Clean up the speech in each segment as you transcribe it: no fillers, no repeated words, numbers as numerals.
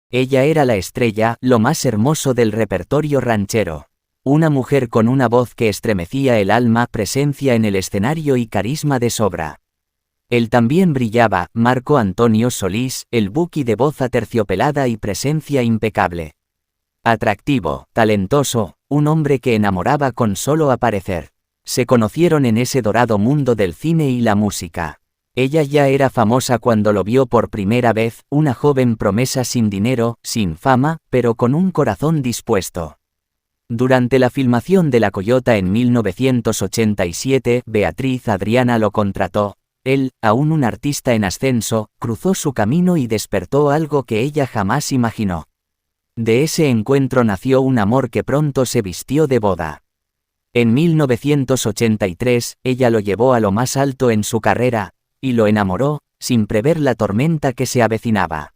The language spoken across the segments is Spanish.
Ella era la estrella, lo más hermoso del repertorio ranchero. Una mujer con una voz que estremecía el alma, presencia en el escenario y carisma de sobra. Él también brillaba, Marco Antonio Solís, el buki de voz aterciopelada y presencia impecable. Atractivo, talentoso, un hombre que enamoraba con solo aparecer. Se conocieron en ese dorado mundo del cine y la música. Ella ya era famosa cuando lo vio por primera vez, una joven promesa sin dinero, sin fama, pero con un corazón dispuesto. Durante la filmación de La Coyota en 1987, Beatriz Adriana lo contrató. Él, aún un artista en ascenso, cruzó su camino y despertó algo que ella jamás imaginó. De ese encuentro nació un amor que pronto se vistió de boda. En 1983, ella lo llevó a lo más alto en su carrera, y lo enamoró, sin prever la tormenta que se avecinaba.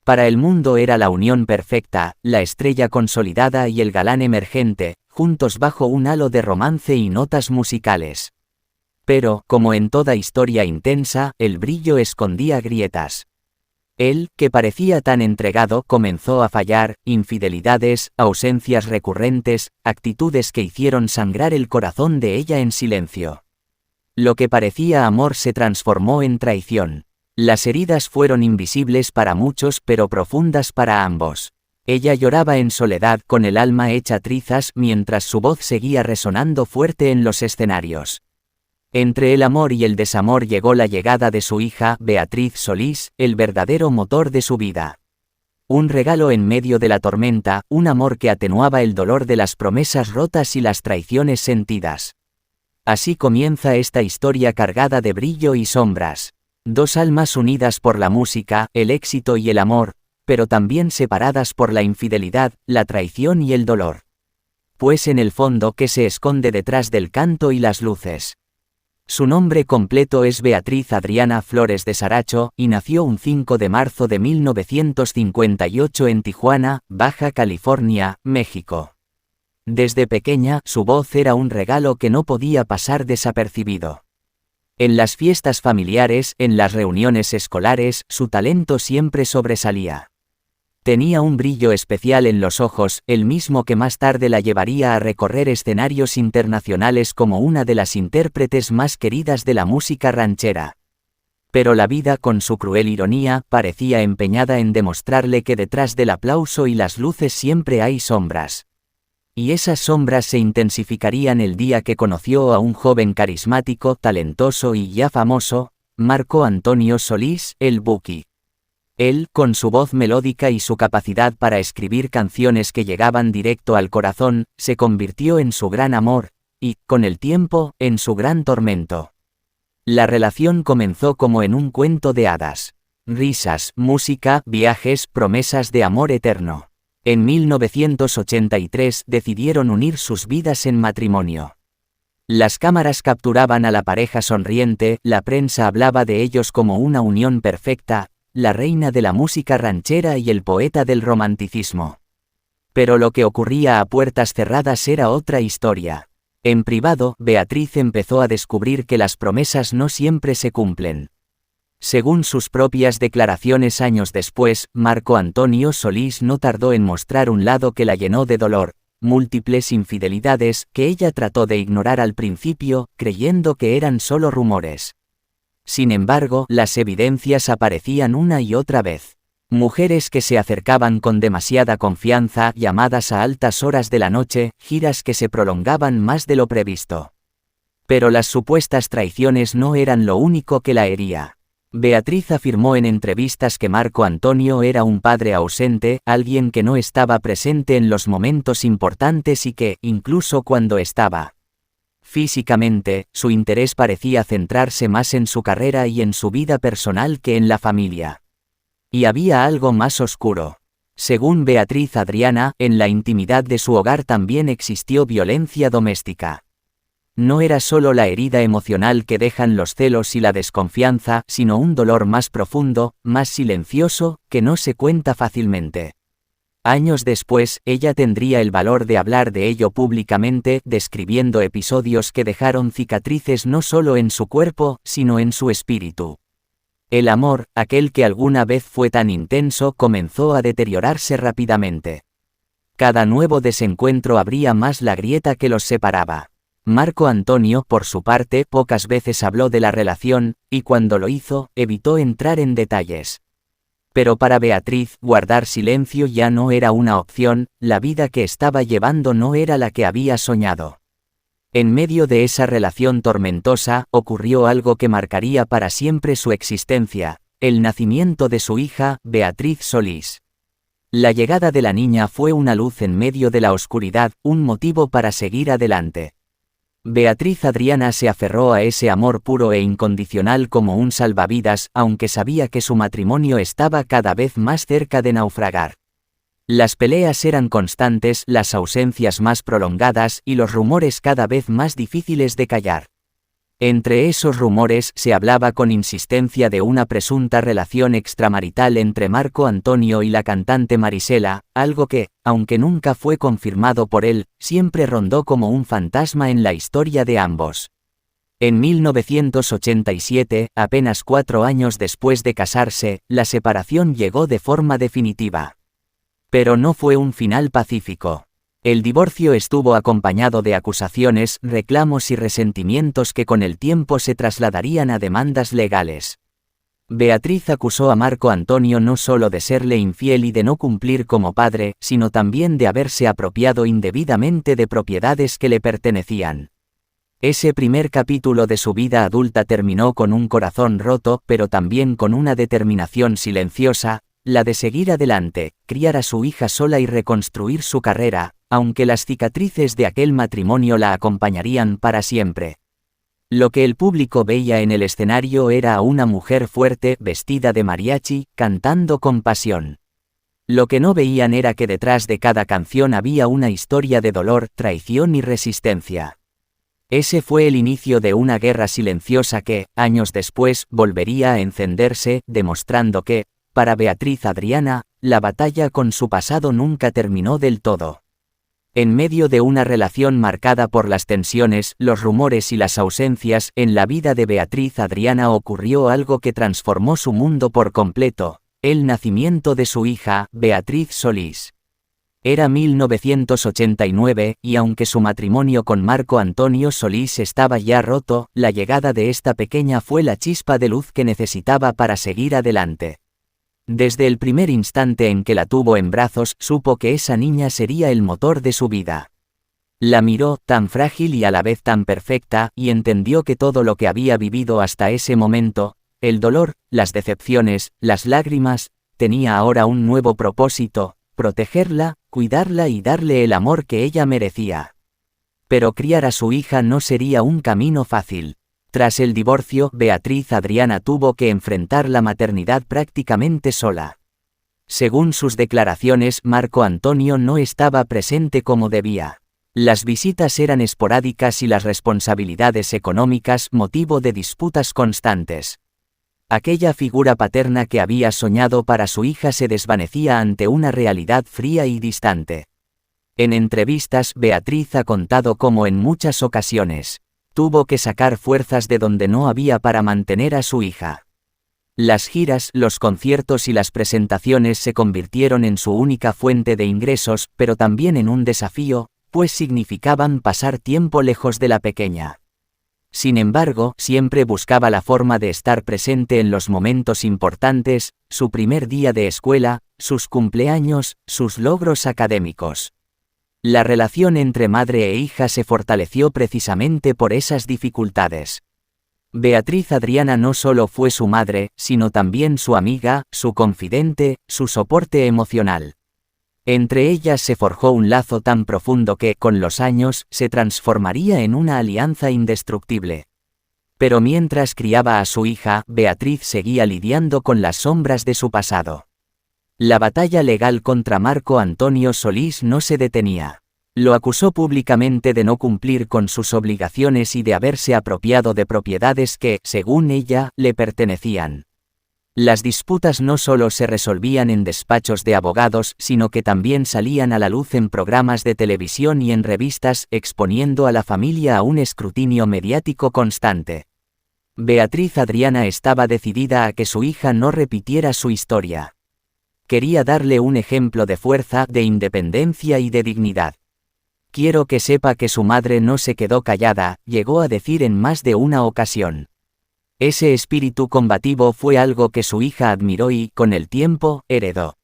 Para el mundo era la unión perfecta, la estrella consolidada y el galán emergente, juntos bajo un halo de romance y notas musicales. Pero, como en toda historia intensa, el brillo escondía grietas. Él, que parecía tan entregado, comenzó a fallar, infidelidades, ausencias recurrentes, actitudes que hicieron sangrar el corazón de ella en silencio. Lo que parecía amor se transformó en traición. Las heridas fueron invisibles para muchos pero profundas para ambos. Ella lloraba en soledad con el alma hecha trizas mientras su voz seguía resonando fuerte en los escenarios. Entre el amor y el desamor llegó la llegada de su hija, Beatriz Solís, el verdadero motor de su vida. Un regalo en medio de la tormenta, un amor que atenuaba el dolor de las promesas rotas y las traiciones sentidas. Así comienza esta historia cargada de brillo y sombras. Dos almas unidas por la música, el éxito y el amor, pero también separadas por la infidelidad, la traición y el dolor. Pues en el fondo, ¿qué se esconde detrás del canto y las luces? Su nombre completo es Beatriz Adriana Flores de Saracho, y nació un 5 de marzo de 1958 en Tijuana, Baja California, México. Desde pequeña, su voz era un regalo que no podía pasar desapercibido. En las fiestas familiares, en las reuniones escolares, su talento siempre sobresalía. Tenía un brillo especial en los ojos, el mismo que más tarde la llevaría a recorrer escenarios internacionales como una de las intérpretes más queridas de la música ranchera. Pero la vida, con su cruel ironía, parecía empeñada en demostrarle que detrás del aplauso y las luces siempre hay sombras. Y esas sombras se intensificarían el día que conoció a un joven carismático, talentoso y ya famoso, Marco Antonio Solís, el Buki. Él, con su voz melódica y su capacidad para escribir canciones que llegaban directo al corazón, se convirtió en su gran amor, y, con el tiempo, en su gran tormento. La relación comenzó como en un cuento de hadas. Risas, música, viajes, promesas de amor eterno. En 1983 decidieron unir sus vidas en matrimonio. Las cámaras capturaban a la pareja sonriente, la prensa hablaba de ellos como una unión perfecta, la reina de la música ranchera y el poeta del romanticismo. Pero lo que ocurría a puertas cerradas era otra historia. En privado, Beatriz empezó a descubrir que las promesas no siempre se cumplen. Según sus propias declaraciones años después, Marco Antonio Solís no tardó en mostrar un lado que la llenó de dolor, múltiples infidelidades que ella trató de ignorar al principio, creyendo que eran solo rumores. Sin embargo, las evidencias aparecían una y otra vez. Mujeres que se acercaban con demasiada confianza, llamadas a altas horas de la noche, giras que se prolongaban más de lo previsto. Pero las supuestas traiciones no eran lo único que la hería. Beatriz afirmó en entrevistas que Marco Antonio era un padre ausente, alguien que no estaba presente en los momentos importantes y que, incluso cuando estaba físicamente, su interés parecía centrarse más en su carrera y en su vida personal que en la familia. Y había algo más oscuro. Según Beatriz Adriana, en la intimidad de su hogar también existió violencia doméstica. No era solo la herida emocional que dejan los celos y la desconfianza, sino un dolor más profundo, más silencioso, que no se cuenta fácilmente. Años después, ella tendría el valor de hablar de ello públicamente, describiendo episodios que dejaron cicatrices no solo en su cuerpo, sino en su espíritu. El amor, aquel que alguna vez fue tan intenso, comenzó a deteriorarse rápidamente. Cada nuevo desencuentro abría más la grieta que los separaba. Marco Antonio, por su parte, pocas veces habló de la relación, y cuando lo hizo, evitó entrar en detalles. Pero para Beatriz, guardar silencio ya no era una opción, la vida que estaba llevando no era la que había soñado. En medio de esa relación tormentosa, ocurrió algo que marcaría para siempre su existencia, el nacimiento de su hija, Beatriz Solís. La llegada de la niña fue una luz en medio de la oscuridad, un motivo para seguir adelante. Beatriz Adriana se aferró a ese amor puro e incondicional como un salvavidas, aunque sabía que su matrimonio estaba cada vez más cerca de naufragar. Las peleas eran constantes, las ausencias más prolongadas y los rumores cada vez más difíciles de callar. Entre esos rumores se hablaba con insistencia de una presunta relación extramarital entre Marco Antonio y la cantante Marisela, algo que, aunque nunca fue confirmado por él, siempre rondó como un fantasma en la historia de ambos. En 1987, apenas 4 años después de casarse, la separación llegó de forma definitiva. Pero no fue un final pacífico. El divorcio estuvo acompañado de acusaciones, reclamos y resentimientos que con el tiempo se trasladarían a demandas legales. Beatriz acusó a Marco Antonio no solo de serle infiel y de no cumplir como padre, sino también de haberse apropiado indebidamente de propiedades que le pertenecían. Ese primer capítulo de su vida adulta terminó con un corazón roto, pero también con una determinación silenciosa, la de seguir adelante, criar a su hija sola y reconstruir su carrera, aunque las cicatrices de aquel matrimonio la acompañarían para siempre. Lo que el público veía en el escenario era a una mujer fuerte, vestida de mariachi, cantando con pasión. Lo que no veían era que detrás de cada canción había una historia de dolor, traición y resistencia. Ese fue el inicio de una guerra silenciosa que, años después, volvería a encenderse, demostrando que, para Beatriz Adriana, la batalla con su pasado nunca terminó del todo. En medio de una relación marcada por las tensiones, los rumores y las ausencias, en la vida de Beatriz Adriana ocurrió algo que transformó su mundo por completo, el nacimiento de su hija, Beatriz Solís. Era 1989, y aunque su matrimonio con Marco Antonio Solís estaba ya roto, la llegada de esta pequeña fue la chispa de luz que necesitaba para seguir adelante. Desde el primer instante en que la tuvo en brazos, supo que esa niña sería el motor de su vida. La miró, tan frágil y a la vez tan perfecta, y entendió que todo lo que había vivido hasta ese momento, el dolor, las decepciones, las lágrimas, tenía ahora un nuevo propósito: protegerla, cuidarla y darle el amor que ella merecía. Pero criar a su hija no sería un camino fácil. Tras el divorcio, Beatriz Adriana tuvo que enfrentar la maternidad prácticamente sola. Según sus declaraciones, Marco Antonio no estaba presente como debía. Las visitas eran esporádicas y las responsabilidades económicas motivo de disputas constantes. Aquella figura paterna que había soñado para su hija se desvanecía ante una realidad fría y distante. En entrevistas, Beatriz ha contado cómo en muchas ocasiones tuvo que sacar fuerzas de donde no había para mantener a su hija. Las giras, los conciertos y las presentaciones se convirtieron en su única fuente de ingresos, pero también en un desafío, pues significaban pasar tiempo lejos de la pequeña. Sin embargo, siempre buscaba la forma de estar presente en los momentos importantes, su primer día de escuela, sus cumpleaños, sus logros académicos. La relación entre madre e hija se fortaleció precisamente por esas dificultades. Beatriz Adriana no solo fue su madre, sino también su amiga, su confidente, su soporte emocional. Entre ellas se forjó un lazo tan profundo que, con los años, se transformaría en una alianza indestructible. Pero mientras criaba a su hija, Beatriz seguía lidiando con las sombras de su pasado. La batalla legal contra Marco Antonio Solís no se detenía. Lo acusó públicamente de no cumplir con sus obligaciones y de haberse apropiado de propiedades que, según ella, le pertenecían. Las disputas no solo se resolvían en despachos de abogados, sino que también salían a la luz en programas de televisión y en revistas, exponiendo a la familia a un escrutinio mediático constante. Beatriz Adriana estaba decidida a que su hija no repitiera su historia. Quería darle un ejemplo de fuerza, de independencia y de dignidad. Quiero que sepa que su madre no se quedó callada, llegó a decir en más de una ocasión. Ese espíritu combativo fue algo que su hija admiró y, con el tiempo, heredó.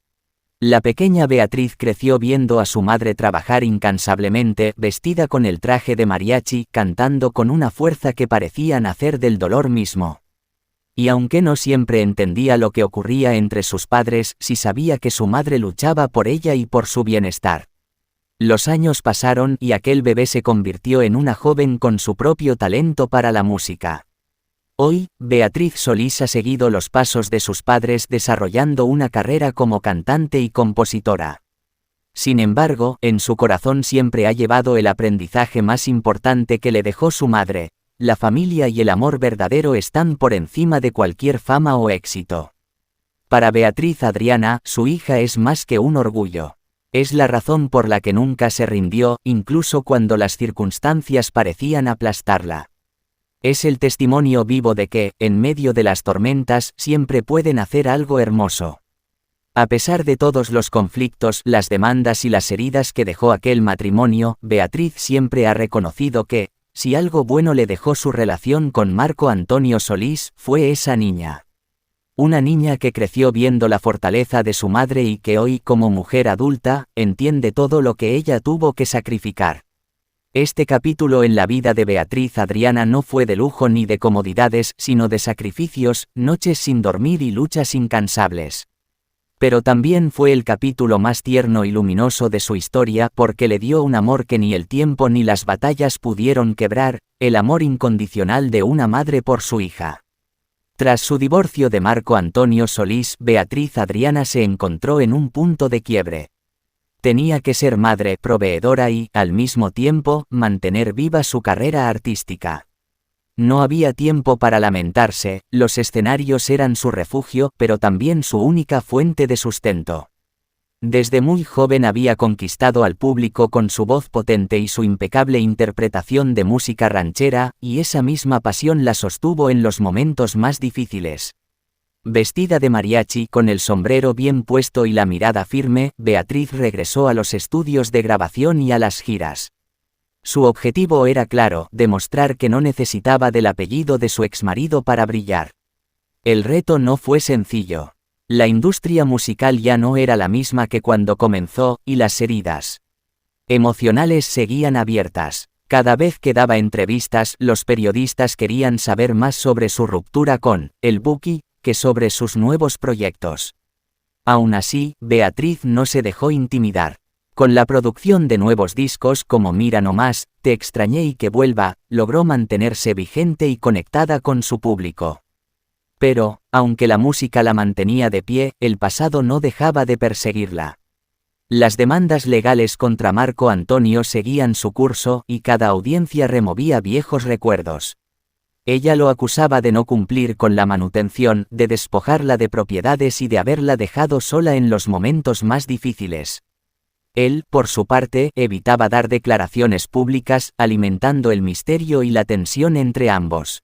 La pequeña Beatriz creció viendo a su madre trabajar incansablemente, vestida con el traje de mariachi, cantando con una fuerza que parecía nacer del dolor mismo. Y aunque no siempre entendía lo que ocurría entre sus padres, sí sabía que su madre luchaba por ella y por su bienestar. Los años pasaron y aquel bebé se convirtió en una joven con su propio talento para la música. Hoy, Beatriz Solís ha seguido los pasos de sus padres desarrollando una carrera como cantante y compositora. Sin embargo, en su corazón siempre ha llevado el aprendizaje más importante que le dejó su madre: la familia y el amor verdadero están por encima de cualquier fama o éxito. Para Beatriz Adriana, su hija es más que un orgullo. Es la razón por la que nunca se rindió, incluso cuando las circunstancias parecían aplastarla. Es el testimonio vivo de que, en medio de las tormentas, siempre pueden hacer algo hermoso. A pesar de todos los conflictos, las demandas y las heridas que dejó aquel matrimonio, Beatriz siempre ha reconocido que, si algo bueno le dejó su relación con Marco Antonio Solís, fue esa niña. Una niña que creció viendo la fortaleza de su madre y que hoy, como mujer adulta, entiende todo lo que ella tuvo que sacrificar. Este capítulo en la vida de Beatriz Adriana no fue de lujo ni de comodidades, sino de sacrificios, noches sin dormir y luchas incansables. Pero también fue el capítulo más tierno y luminoso de su historia porque le dio un amor que ni el tiempo ni las batallas pudieron quebrar, el amor incondicional de una madre por su hija. Tras su divorcio de Marco Antonio Solís, Beatriz Adriana se encontró en un punto de quiebre. Tenía que ser madre, proveedora y, al mismo tiempo, mantener viva su carrera artística. No había tiempo para lamentarse, los escenarios eran su refugio, pero también su única fuente de sustento. Desde muy joven había conquistado al público con su voz potente y su impecable interpretación de música ranchera, y esa misma pasión la sostuvo en los momentos más difíciles. Vestida de mariachi, con el sombrero bien puesto y la mirada firme, Beatriz regresó a los estudios de grabación y a las giras. Su objetivo era claro: demostrar que no necesitaba del apellido de su exmarido para brillar. El reto no fue sencillo. La industria musical ya no era la misma que cuando comenzó, y las heridas emocionales seguían abiertas. Cada vez que daba entrevistas, los periodistas querían saber más sobre su ruptura con el Buki que sobre sus nuevos proyectos. Aún así, Beatriz no se dejó intimidar. Con la producción de nuevos discos como Mira nomás, Te extrañé y que vuelva, logró mantenerse vigente y conectada con su público. Pero, aunque la música la mantenía de pie, el pasado no dejaba de perseguirla. Las demandas legales contra Marco Antonio seguían su curso y cada audiencia removía viejos recuerdos. Ella lo acusaba de no cumplir con la manutención, de despojarla de propiedades y de haberla dejado sola en los momentos más difíciles. Él, por su parte, evitaba dar declaraciones públicas, alimentando el misterio y la tensión entre ambos.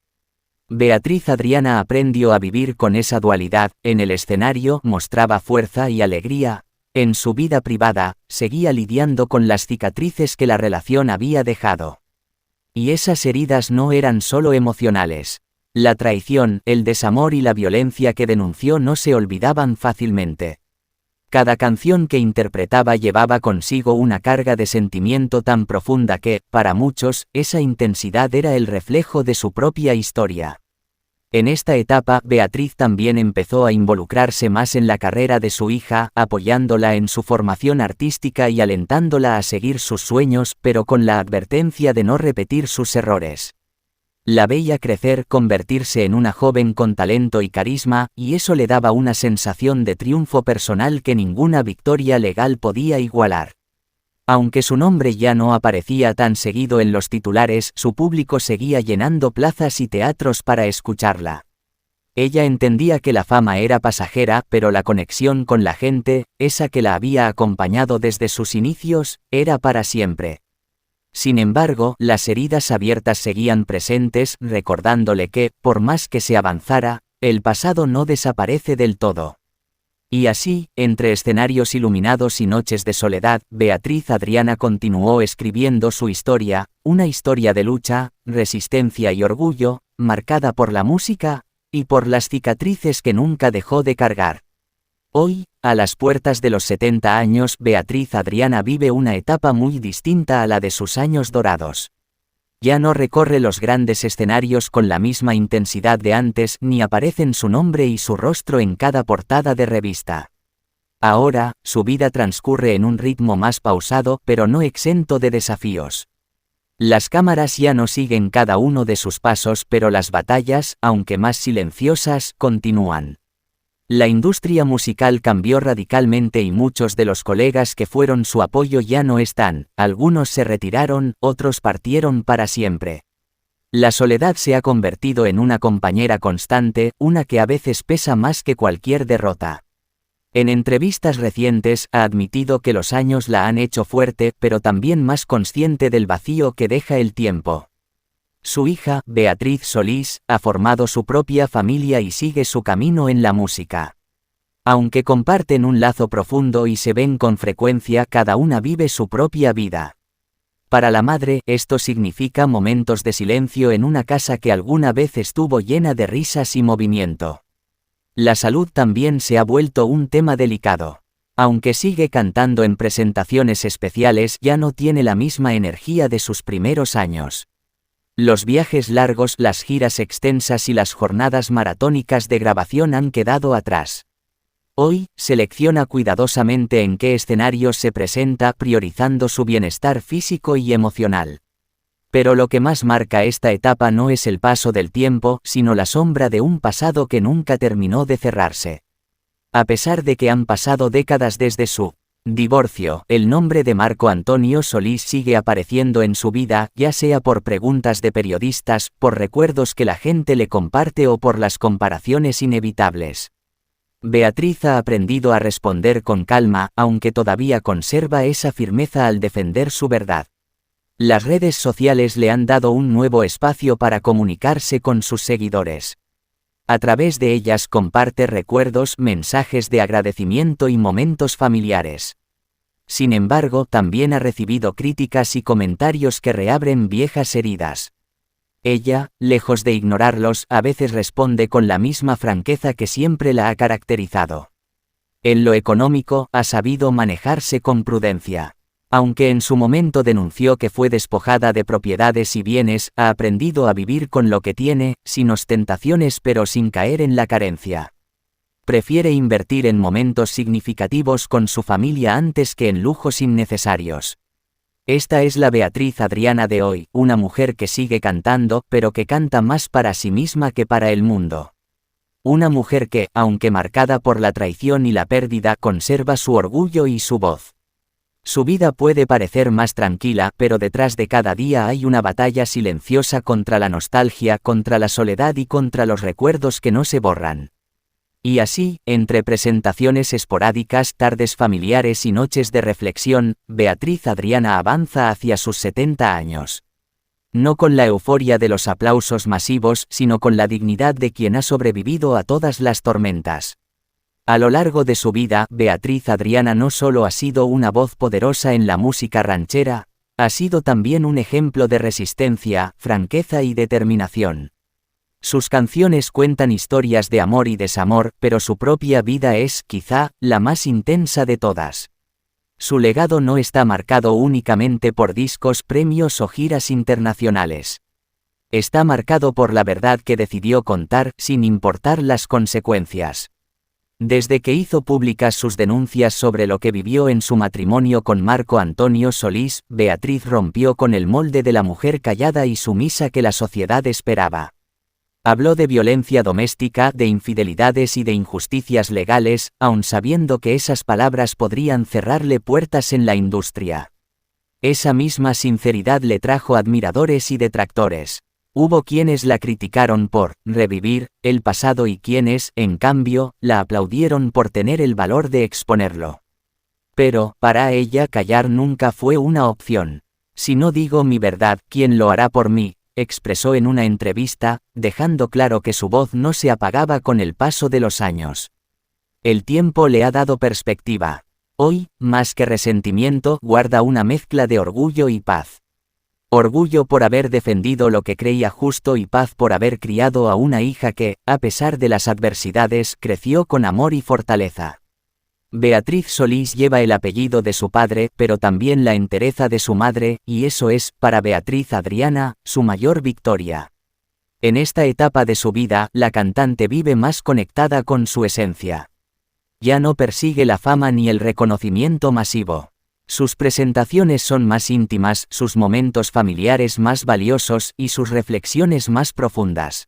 Beatriz Adriana aprendió a vivir con esa dualidad: en el escenario mostraba fuerza y alegría, en su vida privada, seguía lidiando con las cicatrices que la relación había dejado. Y esas heridas no eran solo emocionales. La traición, el desamor y la violencia que denunció no se olvidaban fácilmente. Cada canción que interpretaba llevaba consigo una carga de sentimiento tan profunda que, para muchos, esa intensidad era el reflejo de su propia historia. En esta etapa, Beatriz también empezó a involucrarse más en la carrera de su hija, apoyándola en su formación artística y alentándola a seguir sus sueños, pero con la advertencia de no repetir sus errores. La veía crecer, convertirse en una joven con talento y carisma, y eso le daba una sensación de triunfo personal que ninguna victoria legal podía igualar. Aunque su nombre ya no aparecía tan seguido en los titulares, su público seguía llenando plazas y teatros para escucharla. Ella entendía que la fama era pasajera, pero la conexión con la gente, esa que la había acompañado desde sus inicios, era para siempre. Sin embargo, las heridas abiertas seguían presentes, recordándole que, por más que se avanzara, el pasado no desaparece del todo. Y así, entre escenarios iluminados y noches de soledad, Beatriz Adriana continuó escribiendo su historia, una historia de lucha, resistencia y orgullo, marcada por la música, y por las cicatrices que nunca dejó de cargar. Hoy, a las puertas de los 70 años, Beatriz Adriana vive una etapa muy distinta a la de sus años dorados. Ya no recorre los grandes escenarios con la misma intensidad de antes, ni aparecen su nombre y su rostro en cada portada de revista. Ahora, su vida transcurre en un ritmo más pausado, pero no exento de desafíos. Las cámaras ya no siguen cada uno de sus pasos, pero las batallas, aunque más silenciosas, continúan. La industria musical cambió radicalmente y muchos de los colegas que fueron su apoyo ya no están, algunos se retiraron, otros partieron para siempre. La soledad se ha convertido en una compañera constante, una que a veces pesa más que cualquier derrota. En entrevistas recientes ha admitido que los años la han hecho fuerte, pero también más consciente del vacío que deja el tiempo. Su hija, Beatriz Solís, ha formado su propia familia y sigue su camino en la música. Aunque comparten un lazo profundo y se ven con frecuencia, cada una vive su propia vida. Para la madre, esto significa momentos de silencio en una casa que alguna vez estuvo llena de risas y movimiento. La salud también se ha vuelto un tema delicado. Aunque sigue cantando en presentaciones especiales, ya no tiene la misma energía de sus primeros años. Los viajes largos, las giras extensas y las jornadas maratónicas de grabación han quedado atrás. Hoy, selecciona cuidadosamente en qué escenarios se presenta, priorizando su bienestar físico y emocional. Pero lo que más marca esta etapa no es el paso del tiempo, sino la sombra de un pasado que nunca terminó de cerrarse. A pesar de que han pasado décadas desde su divorcio, el nombre de Marco Antonio Solís sigue apareciendo en su vida, ya sea por preguntas de periodistas, por recuerdos que la gente le comparte o por las comparaciones inevitables. Beatriz ha aprendido a responder con calma, aunque todavía conserva esa firmeza al defender su verdad. Las redes sociales le han dado un nuevo espacio para comunicarse con sus seguidores. A través de ellas comparte recuerdos, mensajes de agradecimiento y momentos familiares. Sin embargo, también ha recibido críticas y comentarios que reabren viejas heridas. Ella, lejos de ignorarlos, a veces responde con la misma franqueza que siempre la ha caracterizado. En lo económico, ha sabido manejarse con prudencia. Aunque en su momento denunció que fue despojada de propiedades y bienes, ha aprendido a vivir con lo que tiene, sin ostentaciones pero sin caer en la carencia. Prefiere invertir en momentos significativos con su familia antes que en lujos innecesarios. Esta es la Beatriz Adriana de hoy, una mujer que sigue cantando, pero que canta más para sí misma que para el mundo. Una mujer que, aunque marcada por la traición y la pérdida, conserva su orgullo y su voz. Su vida puede parecer más tranquila, pero detrás de cada día hay una batalla silenciosa contra la nostalgia, contra la soledad y contra los recuerdos que no se borran. Y así, entre presentaciones esporádicas, tardes familiares y noches de reflexión, Beatriz Adriana avanza hacia sus 70 años. No con la euforia de los aplausos masivos, sino con la dignidad de quien ha sobrevivido a todas las tormentas. A lo largo de su vida, Beatriz Adriana no solo ha sido una voz poderosa en la música ranchera, ha sido también un ejemplo de resistencia, franqueza y determinación. Sus canciones cuentan historias de amor y desamor, pero su propia vida es, quizá, la más intensa de todas. Su legado no está marcado únicamente por discos, premios o giras internacionales. Está marcado por la verdad que decidió contar, sin importar las consecuencias. Desde que hizo públicas sus denuncias sobre lo que vivió en su matrimonio con Marco Antonio Solís, Beatriz rompió con el molde de la mujer callada y sumisa que la sociedad esperaba. Habló de violencia doméstica, de infidelidades y de injusticias legales, aun sabiendo que esas palabras podrían cerrarle puertas en la industria. Esa misma sinceridad le trajo admiradores y detractores. Hubo quienes la criticaron por revivir el pasado y quienes, en cambio, la aplaudieron por tener el valor de exponerlo. Pero, para ella callar nunca fue una opción. Si no digo mi verdad, ¿quién lo hará por mí?, expresó en una entrevista, dejando claro que su voz no se apagaba con el paso de los años. El tiempo le ha dado perspectiva. Hoy, más que resentimiento, guarda una mezcla de orgullo y paz. Orgullo por haber defendido lo que creía justo y paz por haber criado a una hija que, a pesar de las adversidades, creció con amor y fortaleza. Beatriz Solís lleva el apellido de su padre, pero también la entereza de su madre, y eso es, para Beatriz Adriana, su mayor victoria. En esta etapa de su vida, la cantante vive más conectada con su esencia. Ya no persigue la fama ni el reconocimiento masivo. Sus presentaciones son más íntimas, sus momentos familiares más valiosos y sus reflexiones más profundas.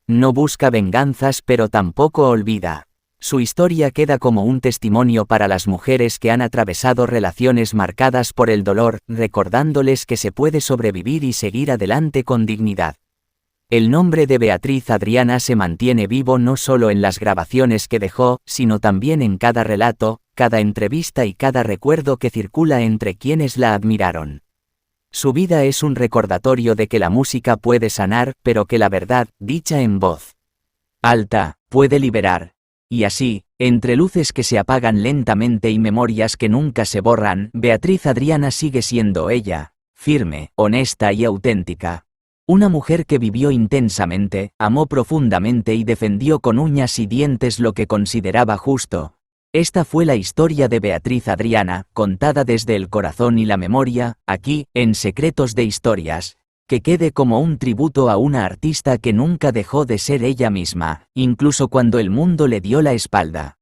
No busca venganzas, pero tampoco olvida. Su historia queda como un testimonio para las mujeres que han atravesado relaciones marcadas por el dolor, recordándoles que se puede sobrevivir y seguir adelante con dignidad. El nombre de Beatriz Adriana se mantiene vivo no solo en las grabaciones que dejó, sino también en cada relato, cada entrevista y cada recuerdo que circula entre quienes la admiraron. Su vida es un recordatorio de que la música puede sanar, pero que la verdad, dicha en voz alta, puede liberar. Y así, entre luces que se apagan lentamente y memorias que nunca se borran, Beatriz Adriana sigue siendo ella, firme, honesta y auténtica. Una mujer que vivió intensamente, amó profundamente y defendió con uñas y dientes lo que consideraba justo. Esta fue la historia de Beatriz Adriana, contada desde el corazón y la memoria, aquí, en Secretos de Historias. Que quede como un tributo a una artista que nunca dejó de ser ella misma, incluso cuando el mundo le dio la espalda.